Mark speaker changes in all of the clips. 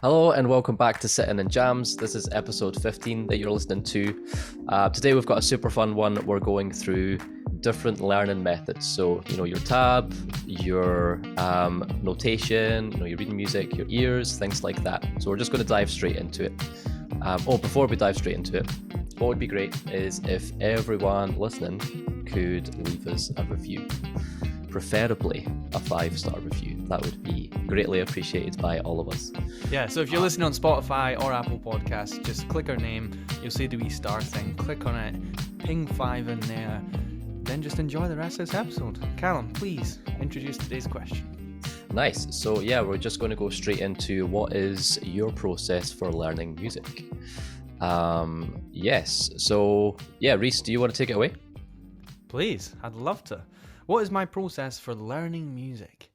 Speaker 1: Hello and welcome back to Sitting in Jams. This is episode 15 that you're listening to. Today we've got a super fun one. We're going through different learning methods. So, your tab, your notation, your reading music, your ears, things like that. So we're just going to dive straight into it. Before we dive straight into it, what would be great is if everyone listening could leave us a review, preferably a 5-star review. That would be greatly appreciated by all of us.
Speaker 2: Yeah, so if you're listening on Spotify or Apple Podcasts, just click our name, you'll see the wee star thing, click on it, ping 5 in there, then just enjoy the rest of this episode. Callum, please introduce today's question.
Speaker 1: Nice. So yeah, we're just going to go straight into what is your process for learning music. Yes. So yeah, Reese, do you want to take it away?
Speaker 2: Please, I'd love to. What is my process for learning music?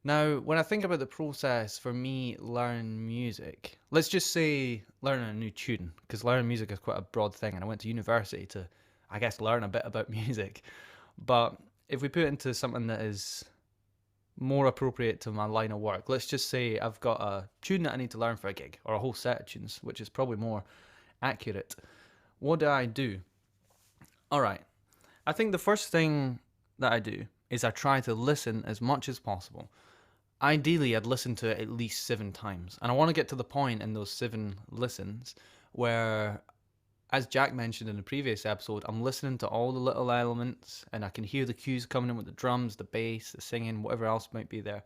Speaker 2: Now, when I think about the process for me learning music, let's just say learning a new tune, because learning music is quite a broad thing, and I went to university to, I guess, learn a bit about music. But if we put it into something that is more appropriate to my line of work, let's just say I've got a tune that I need to learn for a gig, or a whole set of tunes, which is probably more accurate. What do? All right. I think the first thing that I do is I try to listen as much as possible. Ideally, I'd listen to it at least 7 times. And I want to get to the point in those 7 listens where, as Jack mentioned in the previous episode, I'm listening to all the little elements and I can hear the cues coming in with the drums, the bass, the singing, whatever else might be there.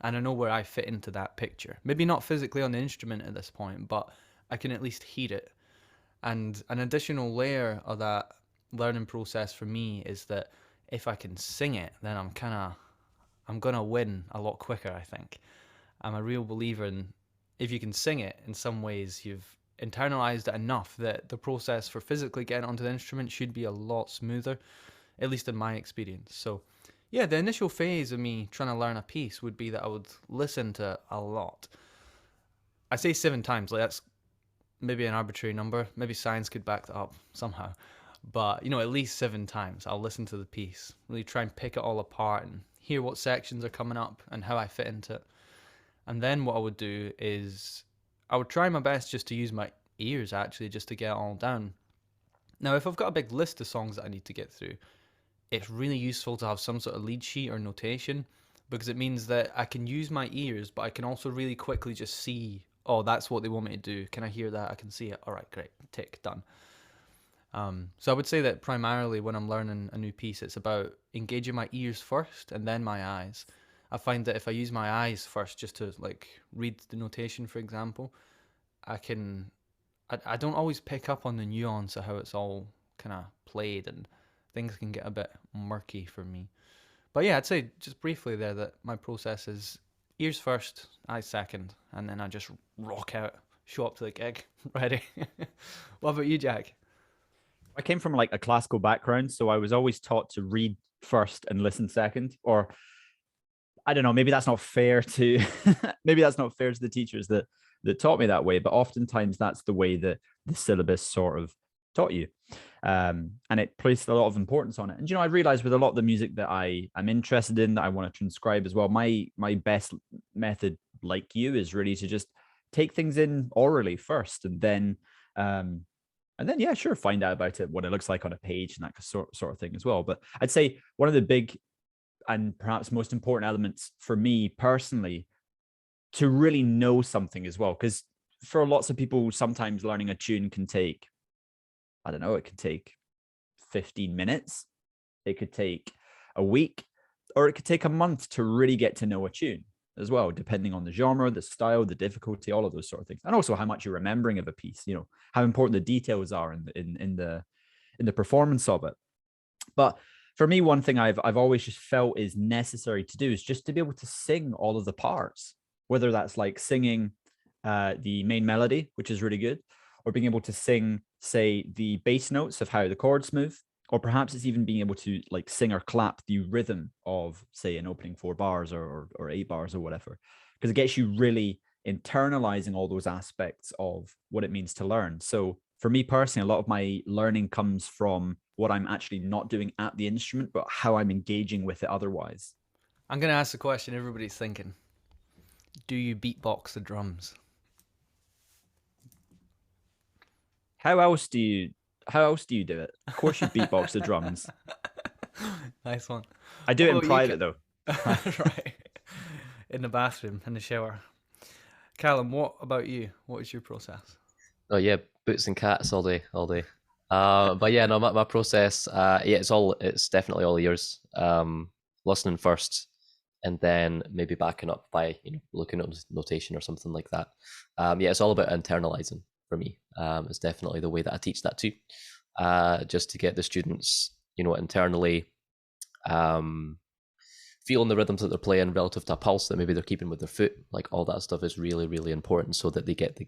Speaker 2: And I know where I fit into that picture. Maybe not physically on the instrument at this point, but I can at least hear it. And an additional layer of that learning process for me is that if I can sing it, then I'm gonna win a lot quicker, I think. I'm a real believer in if you can sing it, in some ways you've internalized it enough that the process for physically getting onto the instrument should be a lot smoother, at least in my experience. So yeah, the initial phase of me trying to learn a piece would be that I would listen to a lot. I say 7 times, like that's maybe an arbitrary number. Maybe science could back that up somehow. But, at least 7 times I'll listen to the piece, really try and pick it all apart and hear what sections are coming up and how I fit into it. And then what I would do is I would try my best just to use my ears, actually, just to get it all down. Now, if I've got a big list of songs that I need to get through, it's really useful to have some sort of lead sheet or notation, because it means that I can use my ears, but I can also really quickly just see, oh, that's what they want me to do. Can I hear that? I can see it. All right, great. Tick, done. So I would say that primarily when I'm learning a new piece, it's about engaging my ears first and then my eyes. I find that if I use my eyes first just to read the notation, for example, I don't always pick up on the nuance of how it's all kind of played, and things can get a bit murky for me. But yeah, I'd say just briefly there that my process is ears first, eyes second, and then I just rock out, show up to the gig, ready. What about you, Jack?
Speaker 3: I came from a classical background, so I was always taught to read first and listen second. Or I don't know, maybe that's not fair to maybe that's not fair to the teachers that taught me that way, but oftentimes that's the way that the syllabus sort of taught you. And it placed a lot of importance on it. And I realized with a lot of the music that I'm interested in, that I want to transcribe as well, my best method, like you, is really to just take things in orally first, and then, yeah, sure, find out about it, what it looks like on a page and that sort of thing as well. But I'd say one of the big and perhaps most important elements for me personally to really know something as well, because for lots of people, sometimes learning a tune can take, I don't know, it could take 15 minutes, it could take a week, or it could take a month to really get to know a tune as well, depending on the genre, the style, the difficulty, all of those sort of things, and also how much you're remembering of a piece. How important the details are in the performance of it. But for me, one thing I've always just felt is necessary to do is just to be able to sing all of the parts, whether that's like singing the main melody, which is really good, or being able to sing, say, the bass notes of how the chords move, or perhaps it's even being able to sing or clap the rhythm of, say, an opening 4 bars or 8 bars or whatever, because it gets you really internalizing all those aspects of what it means to learn. So for me personally, a lot of my learning comes from what I'm actually not doing at the instrument, but how I'm engaging with it otherwise.
Speaker 2: I'm going to ask the question everybody's thinking. Do you beatbox the drums?
Speaker 3: How else do you do it? Of course you beatbox the drums.
Speaker 2: Nice one.
Speaker 3: I do it in
Speaker 2: Well, you
Speaker 3: private
Speaker 2: can...
Speaker 3: though.
Speaker 2: Right. In the bathroom, in the shower. Callum, what about you? What is your process?
Speaker 1: Oh yeah, boots and cats all day, all day. But yeah, no, my process, yeah, it's definitely all ears. Listening first, and then maybe backing up by looking at notation or something like that. Yeah, it's all about internalizing for me. It's definitely the way that I teach that too. Just to get the students, internally um, feeling the rhythms that they're playing relative to a pulse that maybe they're keeping with their foot. Like all that stuff is really, really important so that they get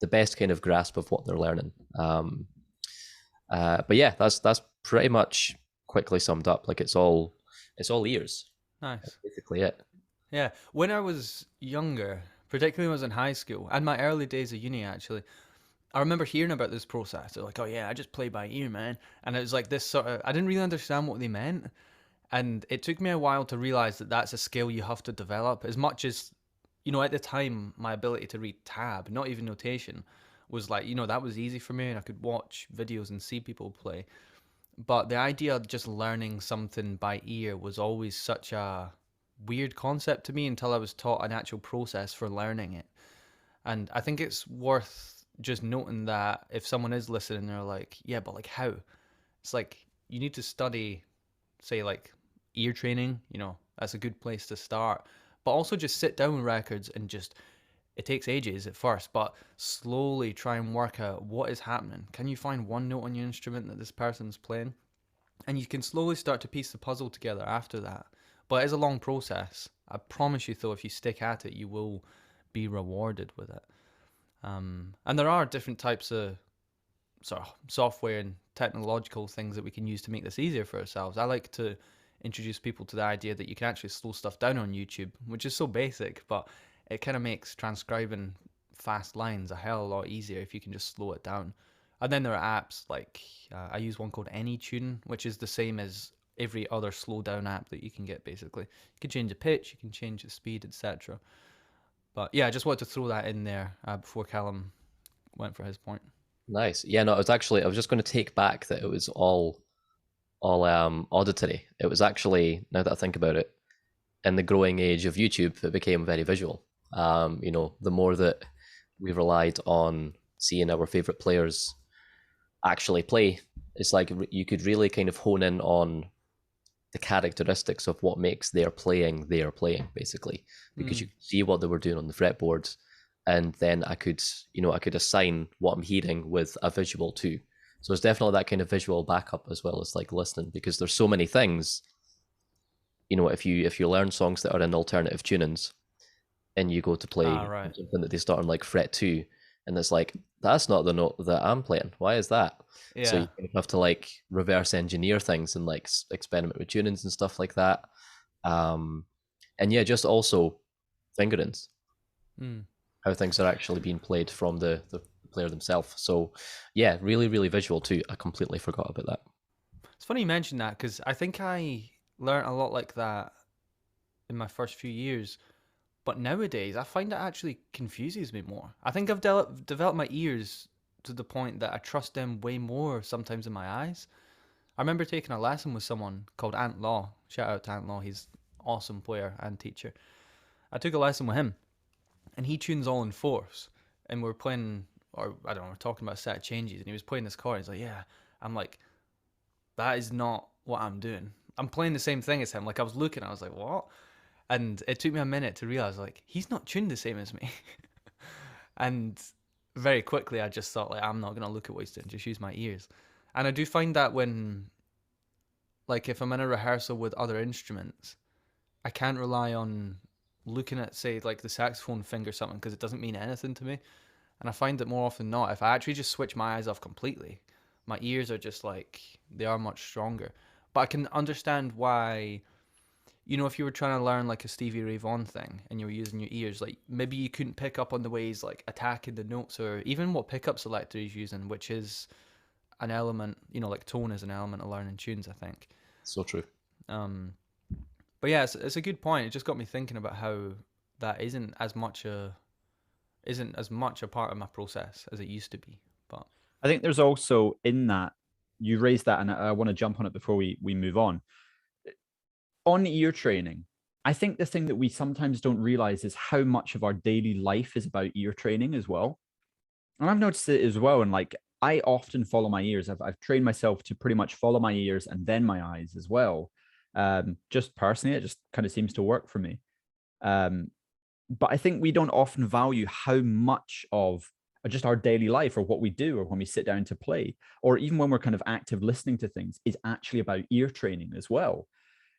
Speaker 1: the best kind of grasp of what they're learning. But yeah, that's pretty much quickly summed up. Like it's all ears. That's
Speaker 2: Nice.
Speaker 1: basically it.
Speaker 2: Yeah. When I was younger, particularly when I was in high school and my early days of uni, actually, I remember hearing about this process. They're like, "Oh yeah, I just play by ear, man," and it was like this sort of. I didn't really understand what they meant, and it took me a while to realize that that's a skill you have to develop. As much as, at the time, my ability to read tab, not even notation, was like, that was easy for me, and I could watch videos and see people play. But the idea of just learning something by ear was always such a weird concept to me until I was taught an actual process for learning it. And I think it's worth just noting that if someone is listening, they're like, yeah, but like how? It's like you need to study, say, like ear training, that's a good place to start. But also just sit down with records and just, it takes ages at first, but slowly try and work out what is happening. Can you find one note on your instrument that this person's playing? And you can slowly start to piece the puzzle together after that. But it is a long process. I promise you, though, if you stick at it, you will be rewarded with it. And there are different types of sort of software and technological things that we can use to make this easier for ourselves. I like to introduce people to the idea that you can actually slow stuff down on YouTube, which is so basic, but it kind of makes transcribing fast lines a hell of a lot easier if you can just slow it down. And then there are apps like I use one called AnyTune, which is the same as every other slow down app that you can get. Basically, you can change the pitch, you can change the speed, etc. But yeah, I just wanted to throw that in there before Callum went for his point.
Speaker 1: Nice. Yeah, no, I was just going to take back that it was all auditory. It was actually, now that I think about it, in the growing age of YouTube, it became very visual. The more that we relied on seeing our favorite players actually play, it's like you could really kind of hone in on the characteristics of what makes their playing basically, because you could see what they were doing on the fretboards, and then I could assign what I'm hearing with a visual too. So it's definitely that kind of visual backup as well as like listening, because there's so many things. If you learn songs that are in alternative tunings and you go to play
Speaker 2: Right.
Speaker 1: something that they start on like fret 2, and it's like, that's not the note that I'm playing, why is that? So you
Speaker 2: Yeah.
Speaker 1: kind of have to like reverse engineer things and like experiment with tunings and stuff like that. And yeah, just also fingerings,
Speaker 2: Mm.
Speaker 1: how things are actually being played from the player themselves. So yeah, really, really visual too. I completely forgot about that.
Speaker 2: It's funny you mentioned that because I think I learned a lot like that in my first few years. But nowadays, I find it actually confuses me more. I think I've developed my ears to the point that I trust them way more sometimes than my eyes. I remember taking a lesson with someone called Ant Law. Shout out to Ant Law, he's an awesome player and teacher. I took a lesson with him, and he tunes all in fourths. And we're playing, or I don't know, we're talking about a set of changes, and he was playing this chord. He's like, "Yeah." I'm like, "That is not what I'm doing. I'm playing the same thing as him." Like I was looking, I was like, "What?" And it took me a minute to realize, like, he's not tuned the same as me. And very quickly, I just thought, like, I'm not gonna look at what he's doing. Just use my ears. And I do find that when, like, if I'm in a rehearsal with other instruments, I can't rely on looking at, say, like the saxophone finger something because it doesn't mean anything to me. And I find that more often than not, if I actually just switch my eyes off completely, my ears are just like they are much stronger. But I can understand why, if you were trying to learn like a Stevie Ray Vaughan thing and you were using your ears, like maybe you couldn't pick up on the way he's like attacking the notes or even what pickup selector he's using, which is an element, like tone is an element of learning tunes, I think.
Speaker 1: So true.
Speaker 2: Um, but yeah, it's a good point. It just got me thinking about how that isn't as much a part of my process as it used to be. But
Speaker 3: I think there's also in that, you raised that, and I want to jump on it before we move on. On ear training, I think the thing that we sometimes don't realize is how much of our daily life is about ear training as well. And I've noticed it as well. And like, I often follow my ears. I've trained myself to pretty much follow my ears and then my eyes as well. Just personally, it just kind of seems to work for me. But I think we don't often value how much of just our daily life, or what we do, or when we sit down to play, or even when we're kind of active listening to things, is actually about ear training as well,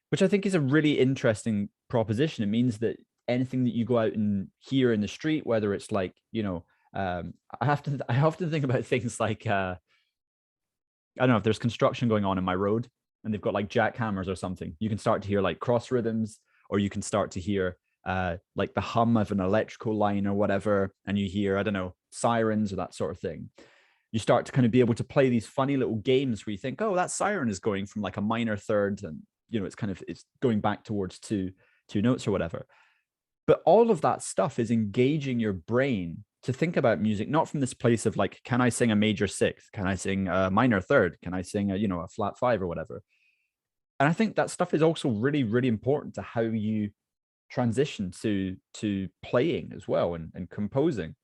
Speaker 3: which I think is a really interesting proposition. It means that anything that you go out and hear in the street, whether it's like, I often think about things like, I don't know, if there's construction going on in my road and they've got like jackhammers or something, you can start to hear like cross rhythms, or you can start to hear like the hum of an electrical line or whatever, and you hear, I don't know, sirens or that sort of thing. You start to kind of be able to play these funny little games where you think, oh, that siren is going from like a minor third, and it's going back towards two notes or whatever. But all of that stuff is engaging your brain to think about music, not from this place of like, can I sing a major sixth? Can I sing a minor third? Can I sing a flat five or whatever? And I think that stuff is also really, really important to how you transition to playing as well, and composing.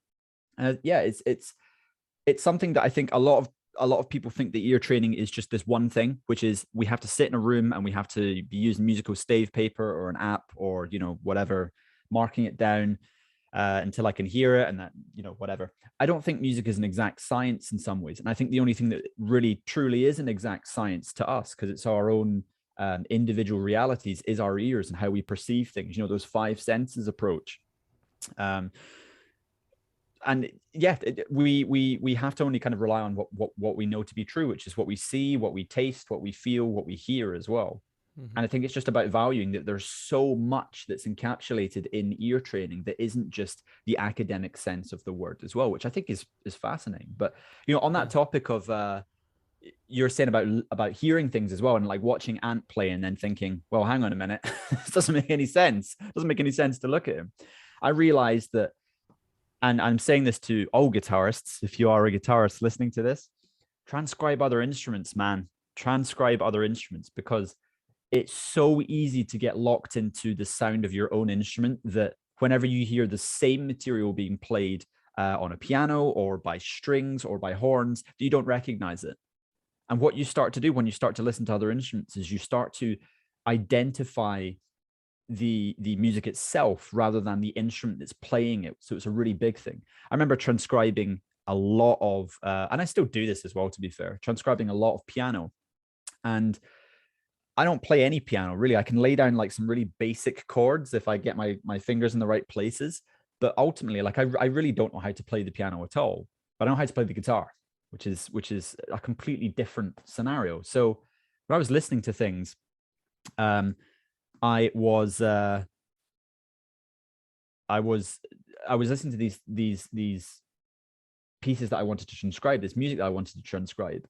Speaker 3: It's something that I think a lot of people think that ear training is just this one thing, which is we have to sit in a room and we have to be using musical stave paper or an app, or whatever, marking it down until I can hear it, and that whatever. I don't think music is an exact science in some ways, and I think the only thing that really truly is an exact science to us, because it's our own individual realities, is our ears and how we perceive things. Those five senses approach. And yeah, we have to only kind of rely on what we know to be true, which is what we see, what we taste, what we feel, what we hear as well. Mm-hmm. And I think it's just about valuing that there's so much that's encapsulated in ear training that isn't just the academic sense of the word as well, which I think is fascinating. But on that topic of you're saying about hearing things as well, and like watching Ant play and then thinking, well, hang on a minute, this doesn't make any sense. It doesn't make any sense to look at him. I realized that, and I'm saying this to all guitarists, if you are a guitarist listening to this, transcribe other instruments, man. Transcribe other instruments, because it's so easy to get locked into the sound of your own instrument that whenever you hear the same material being played on a piano or by strings or by horns, you don't recognize it. And what you start to do when you start to listen to other instruments is you start to identify the music itself rather than the instrument that's playing it. So it's a really big thing. I remember transcribing a lot of, and I still do this as well, to be fair, transcribing a lot of piano. And I don't play any piano, really. I can lay down like some really basic chords if I get my fingers in the right places. But ultimately, like I really don't know how to play the piano at all. But I know how to play the guitar, which is a completely different scenario. So when I was listening to things, I was listening to these pieces that I wanted to transcribe, this music that I wanted to transcribe.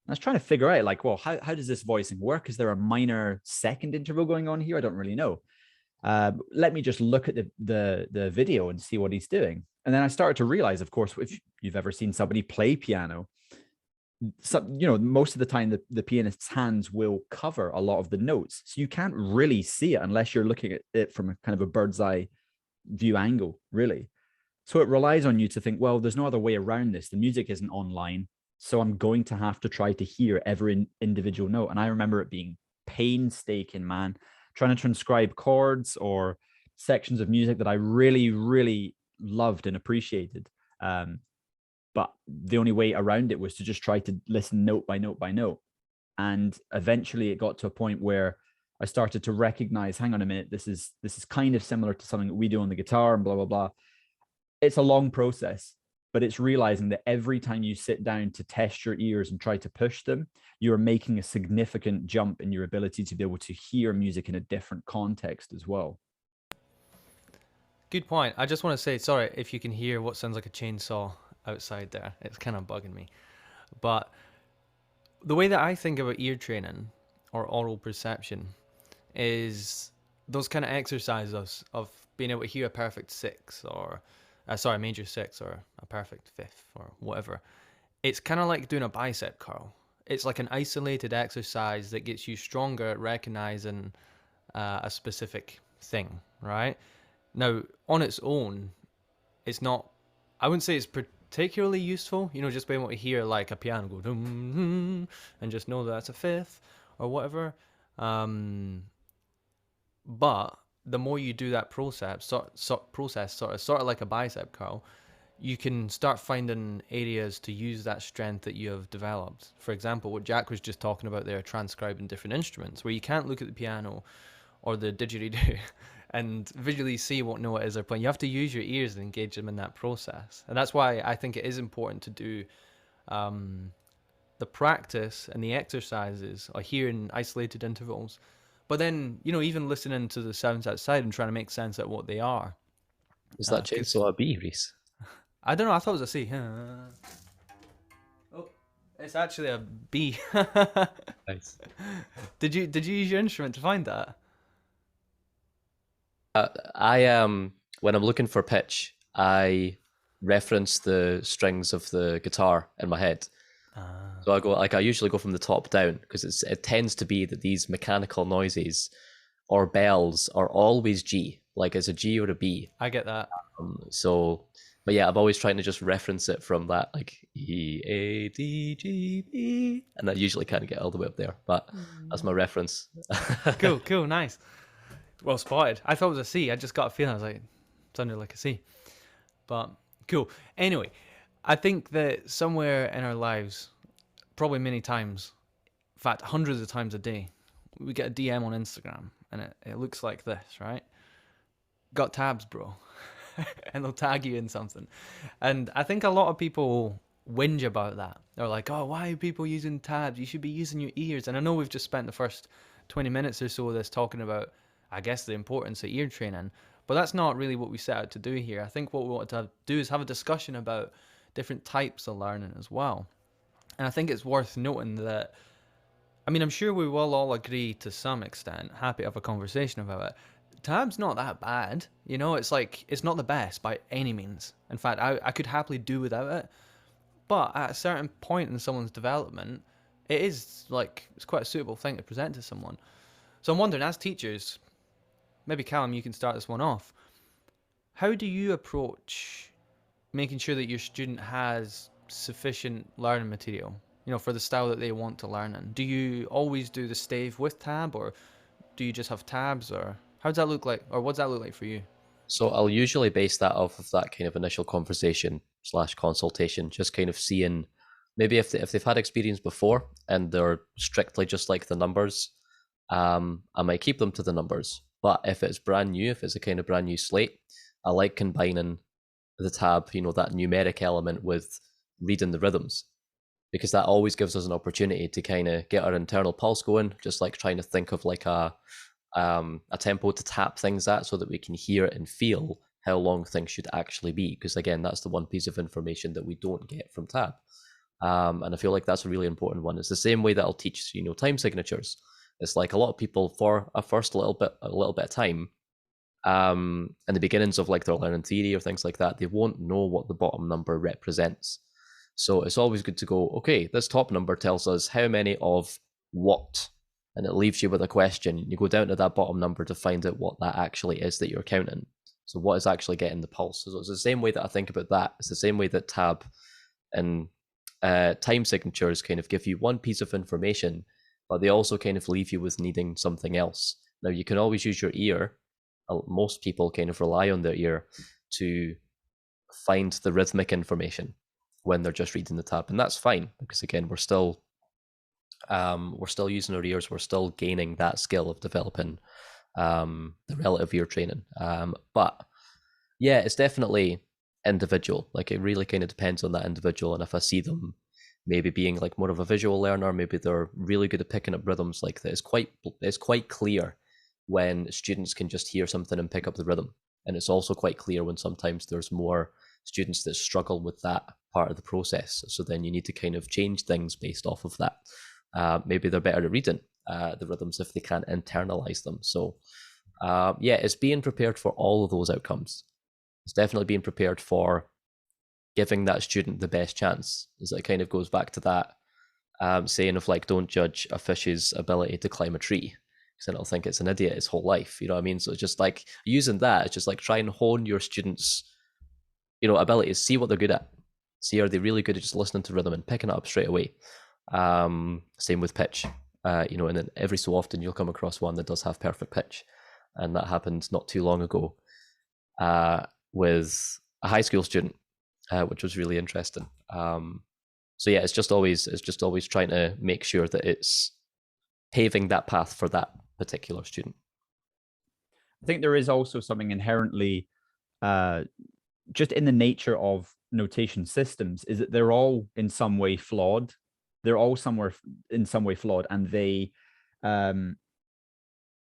Speaker 3: I was trying to figure out, like, well, how does this voicing work? Is there a minor second interval going on here? I don't really know. Let me just look at the video and see what he's doing. And then I started to realize, of course, if you've ever seen somebody play piano, most of the time the pianist's hands will cover a lot of the notes. So you can't really see it unless you're looking at it from a kind of a bird's eye view angle, really. So it relies on you to think, well, there's no other way around this. The music isn't online. So I'm going to have to try to hear every individual note. And I remember it being painstaking, man, trying to transcribe chords or sections of music that I really, really loved and appreciated. But the only way around it was to just try to listen note by note by note. And eventually it got to a point where I started to recognize, hang on a minute, this is kind of similar to something that we do on the guitar and blah, blah, blah. It's a long process, but it's realizing that every time you sit down to test your ears and try to push them, you're making a significant jump in your ability to be able to hear music in a different context as well.
Speaker 2: Good point. I just want to say, sorry if you can hear what sounds like a chainsaw outside there. It's kind of bugging me. But the way that I think about ear training or oral perception is those kind of exercises of being able to hear a perfect six or, major six or a perfect fifth or whatever. it's kind of like doing a bicep curl. It's like an isolated exercise that gets you stronger at recognizing a specific thing, right? Now, on its own, it's not, I wouldn't say it's particularly useful, you know, just being able to hear like a piano go dum, dum, and just know that that's a fifth or whatever. Um, but the more you do that process, sort of like a bicep curl, you can start finding areas to use that strength that you have developed. For example, what Jack was just talking about there, transcribing different instruments, where you can't look at the piano or the didgeridoo and visually see what note it is they're playing. You have to use your ears and engage them in that process. And that's why I think it is important to do the practice and the exercises are here in isolated intervals. But then, you know, even listening to the sounds outside and trying to make sense of what they are.
Speaker 1: Is that chainsaw a bee, Reese?
Speaker 2: I don't know. I thought it was a C. Oh, it's actually a B.
Speaker 1: Nice.
Speaker 2: Did you use your instrument to find that?
Speaker 1: When I'm looking for pitch, I reference the strings of the guitar in my head. So I usually go from the top down because it tends to be that these mechanical noises or bells are always G, like it's a G or a B.
Speaker 2: I get that.
Speaker 1: But yeah, I'm always trying to just reference it from that, like E A D G B, and I usually can't get all the way up there, but that's my reference.
Speaker 2: Cool, nice. Well spotted. I thought it was a C. I just got a feeling. I was like, it sounded like a C. But cool. Anyway, I think that somewhere in our lives, probably many times, in fact, hundreds of times a day, we get a DM on Instagram and it looks like this, right? Got tabs, bro. And they'll tag you in something. And I think a lot of people whinge about that. They're like, oh, why are people using tabs? You should be using your ears. And I know we've just spent the first 20 minutes or so of this talking about, I guess, the importance of ear training. But that's not really what we set out to do here. I think what we want to do is have a discussion about different types of learning as well. And I think it's worth noting that, I mean, I'm sure we will all agree to some extent, happy to have a conversation about it. Tab's not that bad, you know, it's like, it's not the best by any means. In fact, I could happily do without it. But at a certain point in someone's development, it is like, it's quite a suitable thing to present to someone. So I'm wondering, as teachers, maybe Callum, you can start this one off. How do you approach making sure that your student has sufficient learning material, you know, for the style that they want to learn in? Do you always do the stave with tab, or do you just have tabs, or how does that look like, or what does that look like for you?
Speaker 1: So I'll usually base that off of that kind of initial conversation / consultation, just kind of seeing maybe if they've had experience before and they're strictly just like the numbers, I might keep them to the numbers. But if it's brand new, if it's a kind of brand new slate, I like combining the tab, you know, that numeric element with reading the rhythms, because that always gives us an opportunity to kind of get our internal pulse going, just like trying to think of like a tempo to tap things at so that we can hear and feel how long things should actually be. Because again, that's the one piece of information that we don't get from tab. And I feel like that's a really important one. It's the same way that I'll teach, you know, time signatures. It's like a lot of people for a first little bit of time, in the beginnings of like their learning theory or things like that, they won't know what the bottom number represents. So it's always good to go, okay, this top number tells us how many of what, and it leaves you with a question. You go down to that bottom number to find out what that actually is that you're counting. So what is actually getting the pulse? So it's the same way that I think about that. It's the same way that tab and time signatures kind of give you one piece of information, but they also kind of leave you with needing something else. Now, you can always use your ear. Most people kind of rely on their ear to find the rhythmic information when they're just reading the tab, and that's fine, because again, we're still using our ears. We're still gaining that skill of developing the relative ear training. But yeah, it's definitely individual. Like, it really kind of depends on that individual. And if I see them maybe being like more of a visual learner, maybe they're really good at picking up rhythms like that, it's quite clear when students can just hear something and pick up the rhythm. And it's also quite clear when sometimes there's more students that struggle with that part of the process. So then you need to kind of change things based off of that. Maybe they're better at reading the rhythms if they can't internalize them. So yeah, it's being prepared for all of those outcomes. It's definitely being prepared for giving that student the best chance. Is that it kind of goes back to that saying of like, don't judge a fish's ability to climb a tree, because then it'll think it's an idiot his whole life. You know what I mean? So it's just like using that. It's just like try and hone your students' abilities. See what they're good at. See, are they really good at just listening to rhythm and picking it up straight away? Same with pitch. And then every so often you'll come across one that does have perfect pitch, and that happened not too long ago with a high school student, which was really interesting. So yeah, it's just always trying to make sure that it's paving that path for that particular student.
Speaker 3: I think there is also something inherently just in the nature of notation systems, is that they're all in some way flawed. They're all in some way flawed, and they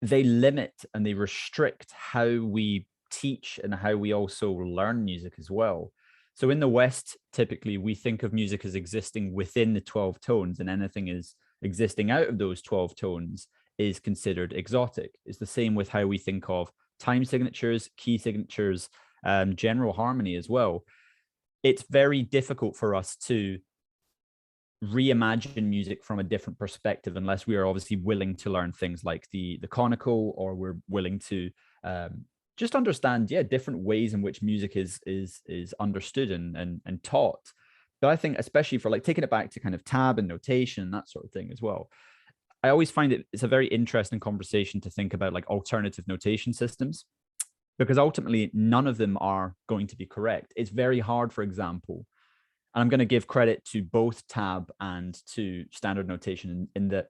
Speaker 3: limit and they restrict how we teach and how we also learn music as well. So in the West, typically we think of music as existing within the 12 tones, and anything is existing out of those 12 tones is considered exotic. It's the same with how we think of time signatures, key signatures, general harmony as well. It's very difficult for us to reimagine music from a different perspective unless we are obviously willing to learn things like the conical, or we're willing to just understand different ways in which music is understood and taught. But I think especially for like taking it back to kind of tab and notation and that sort of thing as well, I always find it's a very interesting conversation to think about like alternative notation systems, because ultimately none of them are going to be correct. It's very hard, for example, and I'm going to give credit to both tab and to standard notation in that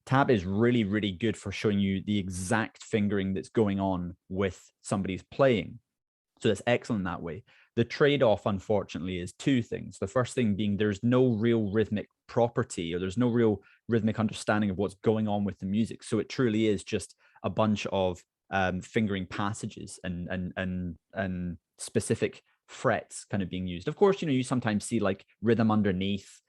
Speaker 3: tab is really, really good for showing you the exact fingering that's going on with somebody's playing. So that's excellent that way. The trade-off, unfortunately, is two things. The first thing being there's no real rhythmic property, or there's no real rhythmic understanding of what's going on with the music. So it truly is just a bunch of fingering passages and specific frets kind of being used. Of course, you sometimes see like rhythm underneath,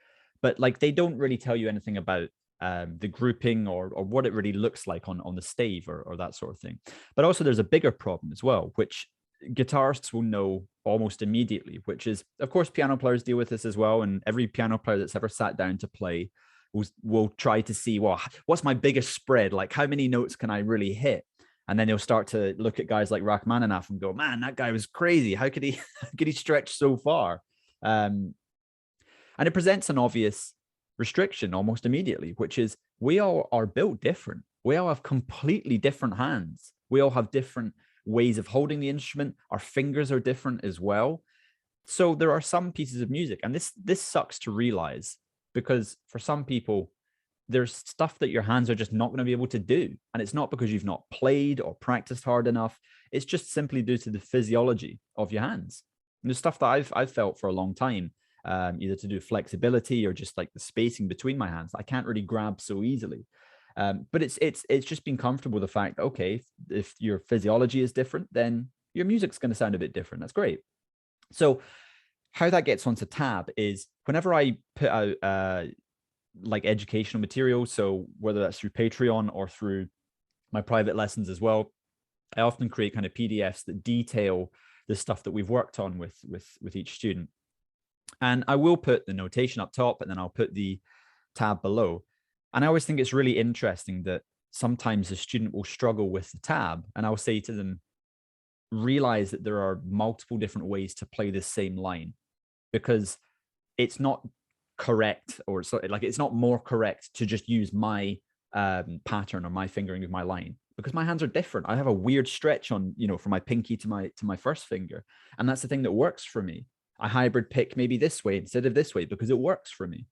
Speaker 3: but like they don't really tell you anything about the grouping or what it really looks like on the stave or that sort of thing. But also there's a bigger problem as well, which guitarists will know almost immediately, which is, of course, piano players deal with this as well. And every piano player that's ever sat down to play will try to see, well, what's my biggest spread? Like, how many notes can I really hit? And then they'll start to look at guys like Rachmaninoff and go, man, that guy was crazy. How could he stretch so far? And it presents an obvious restriction almost immediately, which is we all are built different. We all have completely different hands. We all have different ways of holding the instrument. Our fingers are different as well. So there are some pieces of music, and this sucks to realize, because for some people, there's stuff that your hands are just not going to be able to do. And it's not because you've not played or practiced hard enough. It's just simply due to the physiology of your hands. And there's stuff that I've felt for a long time, either to do with flexibility or just like the spacing between my hands. I can't really grab so easily. But it's just being comfortable with the fact that, okay, if your physiology is different, then your music's going to sound a bit different. That's great. So how that gets onto tab is whenever I put out like educational material, so whether that's through Patreon or through my private lessons as well, I often create kind of PDFs that detail the stuff that we've worked on with each student. And I will put the notation up top, and then I'll put the tab below. And I always think it's really interesting that sometimes a student will struggle with the tab, and I'll say to them, realize that there are multiple different ways to play this same line, because it's not correct, or it's not more correct to just use my pattern or my fingering of my line, because my hands are different. I have a weird stretch on, from my pinky to my first finger, and that's the thing that works for me. I hybrid pick maybe this way instead of this way because it works for me.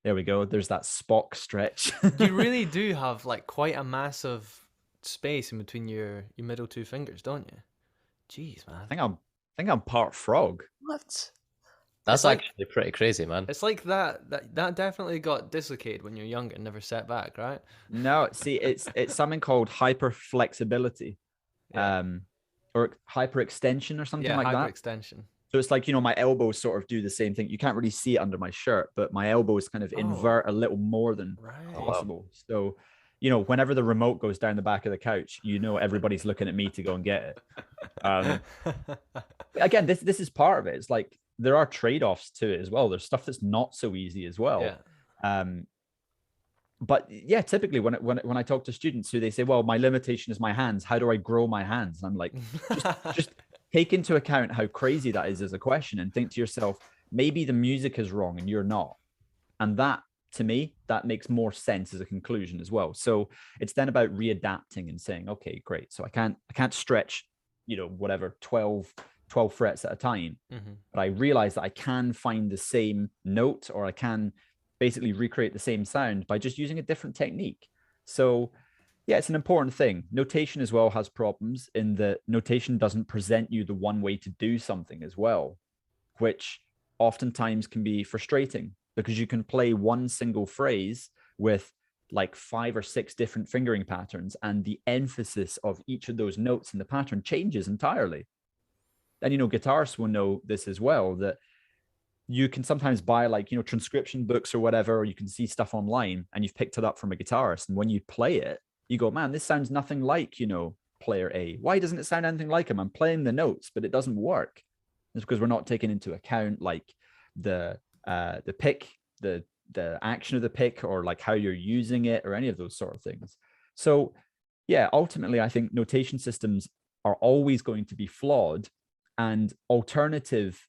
Speaker 3: There we go. There's that Spock stretch.
Speaker 2: You really do have like quite a massive space in between your middle two fingers, don't you? Jeez, man.
Speaker 3: I think I'm part frog.
Speaker 1: What? That's actually pretty crazy, man.
Speaker 2: It's like that definitely got dislocated when you're younger and never set back, right?
Speaker 3: No, see, it's something called hyperflexibility, or hyperextension or something like that.
Speaker 2: Hyperextension.
Speaker 3: So it's like, my elbows sort of do the same thing. You can't really see it under my shirt, but my elbows kind of invert a little more than possible. So, whenever the remote goes down the back of the couch, everybody's looking at me to go and get it. Again, this is part of it. It's like there are trade-offs to it as well. There's stuff that's not so easy as well.
Speaker 2: Yeah.
Speaker 3: But yeah, typically when I talk to students who they say, well, my limitation is my hands. How do I grow my hands? And I'm like, just take into account how crazy that is as a question and think to yourself, maybe the music is wrong and you're not. And that, to me, that makes more sense as a conclusion as well. So it's then about readapting and saying, okay, great. So I can't stretch, whatever, 12 frets at a time.
Speaker 2: Mm-hmm.
Speaker 3: But I realize that I can find the same note, or I can basically recreate the same sound by just using a different technique. So yeah, it's an important thing. Notation as well has problems in that notation doesn't present you the one way to do something as well, which oftentimes can be frustrating because you can play one single phrase with like 5 or 6 different fingering patterns, and the emphasis of each of those notes in the pattern changes entirely. And, guitarists will know this as well, that you can sometimes buy like, transcription books or whatever, or you can see stuff online and you've picked it up from a guitarist. And when you play it, you go, man, this sounds nothing like, player A. Why doesn't it sound anything like him? I'm playing the notes, but it doesn't work. It's because we're not taking into account like the pick, the action of the pick, or like how you're using it, or any of those sort of things. So yeah, ultimately, I think notation systems are always going to be flawed, and alternative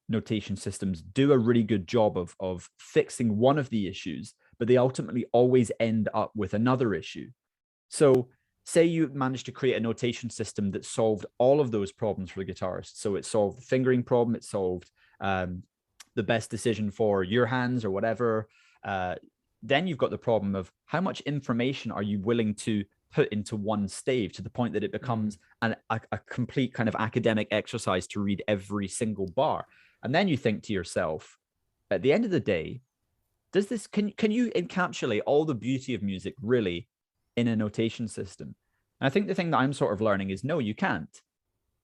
Speaker 3: notation systems do a really good job of fixing one of the issues, but they ultimately always end up with another issue. So say you managed to create a notation system that solved all of those problems for the guitarist. So it solved the fingering problem, it solved the best decision for your hands or whatever. Then you've got the problem of how much information are you willing to put into one stave, to the point that it becomes a complete kind of academic exercise to read every single bar. And then you think to yourself, at the end of the day, can you encapsulate all the beauty of music really in a notation system? And I think the thing that I'm sort of learning is, no, you can't,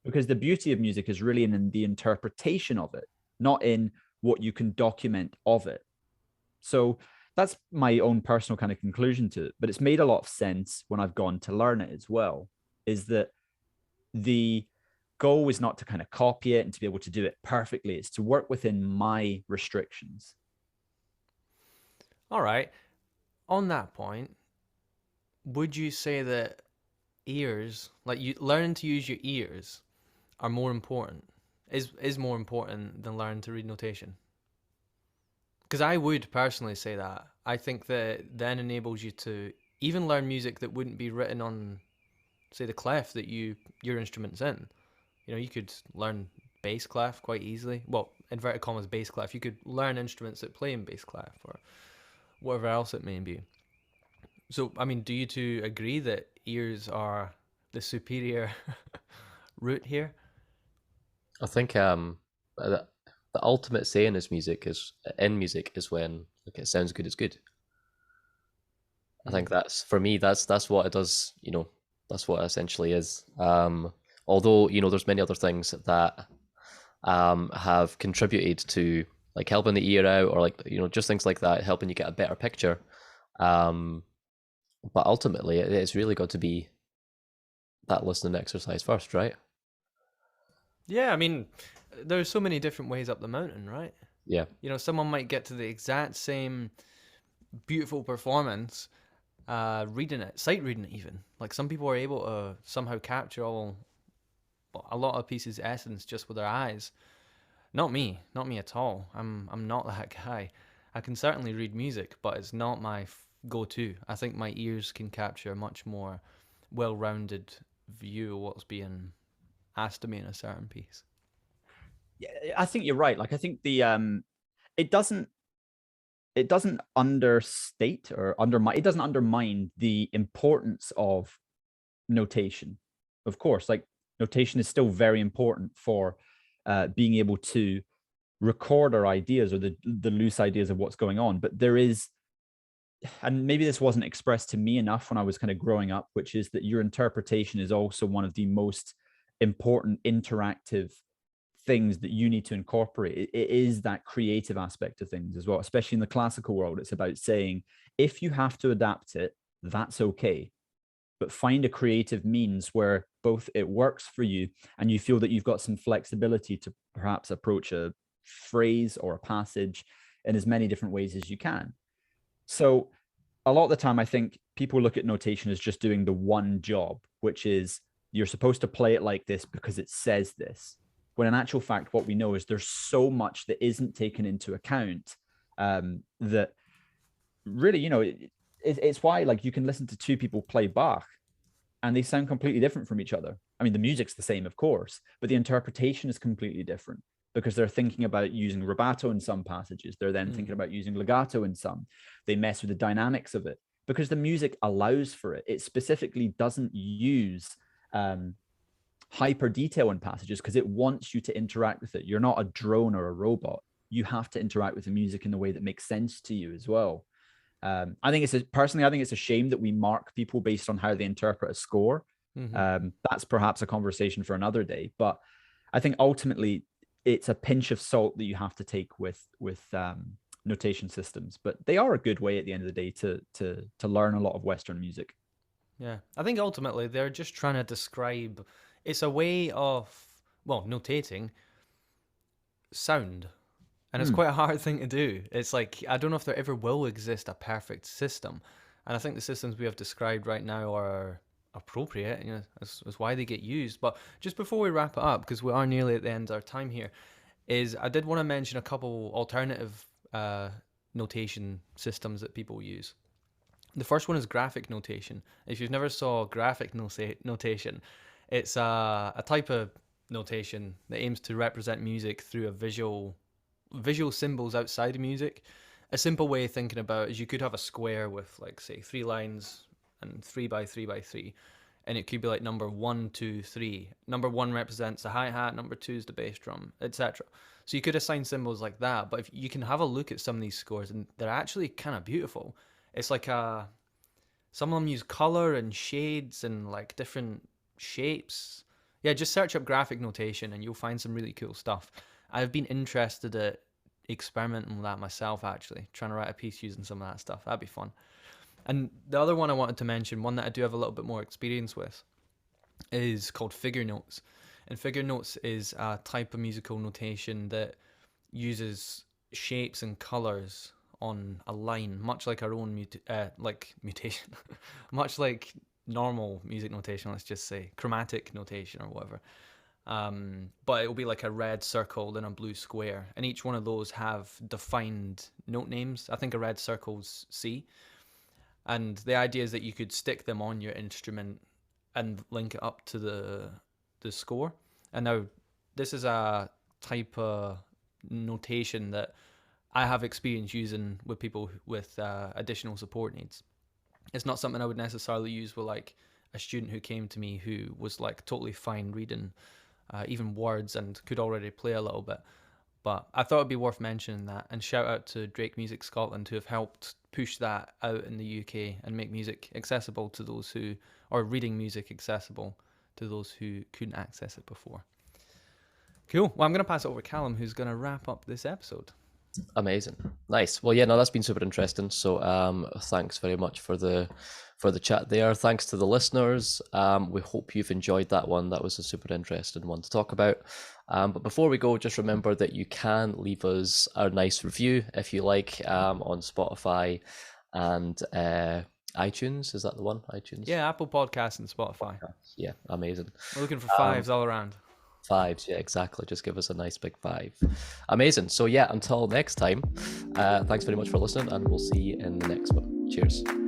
Speaker 3: because the beauty of music is really in the interpretation of it, not in what you can document of it. So that's my own personal kind of conclusion to it. But it's made a lot of sense when I've gone to learn it as well, is that the goal is not to kind of copy it and to be able to do it perfectly. It's to work within my restrictions.
Speaker 2: All right. On that point, would you say that ears, like you learning to use your ears, are more important? Is more important than learning to read notation? Because I would personally say that. I think that then enables you to even learn music that wouldn't be written on, say, the clef that your instrument's in. You could learn bass clef quite easily. Well, inverted commas bass clef. You could learn instruments that play in bass clef or whatever else it may be. So, I mean, do you two agree that ears are the superior route here?
Speaker 1: I think the ultimate saying in music is when like it sounds good, it's good. I think that's, for me, that's what it does. That's what it essentially is. Although there's many other things that have contributed to like helping the ear out, or like just things like that, helping you get a better picture. But ultimately, it's really got to be that listening exercise first, right?
Speaker 2: Yeah, I mean, there's so many different ways up the mountain, right?
Speaker 1: Yeah.
Speaker 2: Someone might get to the exact same beautiful performance reading it, sight reading it even. Like some people are able to somehow capture a lot of pieces' essence just with their eyes. Not me at all. I'm not that guy. I can certainly read music, but it's not my go-to. I think my ears can capture a much more well-rounded view of what's being asked of me in a certain piece.
Speaker 3: Yeah, I think you're right. Like I think the it doesn't understate or undermine, it doesn't undermine the importance of notation. Of course, like notation is still very important for being able to record our ideas, or the loose ideas of what's going on. But there is, and maybe this wasn't expressed to me enough when I was kind of growing up, which is that your interpretation is also one of the most important interactive things that you need to incorporate. It is that creative aspect of things as well, especially in the classical world. It's about saying, if you have to adapt it, that's okay, but find a creative means where both it works for you and you feel that you've got some flexibility to perhaps approach a phrase or a passage in as many different ways as you can. So a lot of the time, I think people look at notation as just doing the one job, which is you're supposed to play it like this because it says this. When in actual fact, what we know is there's so much that isn't taken into account that really, you know, it's why like you can listen to two people play Bach and they sound completely different from each other. I mean, the music's the same, of course, but the interpretation is completely different because they're thinking about using rubato in some passages. They're then thinking about using legato in some. They mess with the dynamics of it because the music allows for it. It specifically doesn't use hyper detail in passages because it wants you to interact with it. You're not a drone or a robot. You have to interact with the music in the way that makes sense to you as well. I think it's a shame that we mark people based on how they interpret a score. That's perhaps a conversation for another day, but I think ultimately it's a pinch of salt that you have to take with notation systems, but they are a good way at the end of the day to learn a lot of Western music.
Speaker 2: Yeah, I think ultimately they're just trying to describe. It's a way of, well, notating sound. And it's quite a hard thing to do. It's like, I don't know if there ever will exist a perfect system. And I think the systems we have described right now are appropriate, you know, that's why they get used. But just before we wrap it up, because we are nearly at the end of our time here, is I did want to mention a couple alternative notation systems that people use. The first one is graphic notation. If you've never saw graphic notation, it's a type of notation that aims to represent music through a visual symbols outside of music. A simple way of thinking about it is you could have a square with, like, say, 3 lines and 3 by 3 by 3, and it could be like number 1, 2, 3. Number 1 represents the hi-hat, number 2 is the bass drum, etc. So you could assign symbols like that, but if you can have a look at some of these scores, and they're actually kind of beautiful. It's like some of them use color and shades and like different shapes. Yeah, just search up graphic notation and you'll find some really cool stuff. I've been interested at experimenting with that myself, actually, trying to write a piece using some of that stuff. That'd be fun. And the other one I wanted to mention, one that I do have a little bit more experience with, is called figure notes. And figure notes is a type of musical notation that uses shapes and colors on a line, much like our own mutation, much like normal music notation, let's just say, chromatic notation or whatever. But it will be like a red circle and a blue square, and each one of those have defined note names. I think a red circle's C, and the idea is that you could stick them on your instrument and link it up to the score. And now this is a type of notation that I have experience using with people with additional support needs. It's not something I would necessarily use with like a student who came to me who was like totally fine reading even words and could already play a little bit. But I thought it'd be worth mentioning that, and shout out to Drake Music Scotland who have helped push that out in the UK and make music accessible to those who, or reading music accessible to those who couldn't access it before. Cool. Well, I'm going to pass it over to Callum, who's going to wrap up this episode.
Speaker 1: Amazing. Nice. Well, yeah, no, that's been super interesting. So thanks very much for the chat there. Thanks to the listeners. We hope you've enjoyed that one. That was a super interesting one to talk about. But before we go, just remember that you can leave us a nice review if you like on Spotify and iTunes. Is that the one? iTunes?
Speaker 2: Yeah, Apple Podcasts and Spotify.
Speaker 1: Yeah, amazing.
Speaker 2: We're looking for 5s all around.
Speaker 1: 5s, yeah, exactly. Just give us a nice big 5. Amazing. So yeah, until next time, thanks very much for listening, and we'll see you in the next one. Cheers.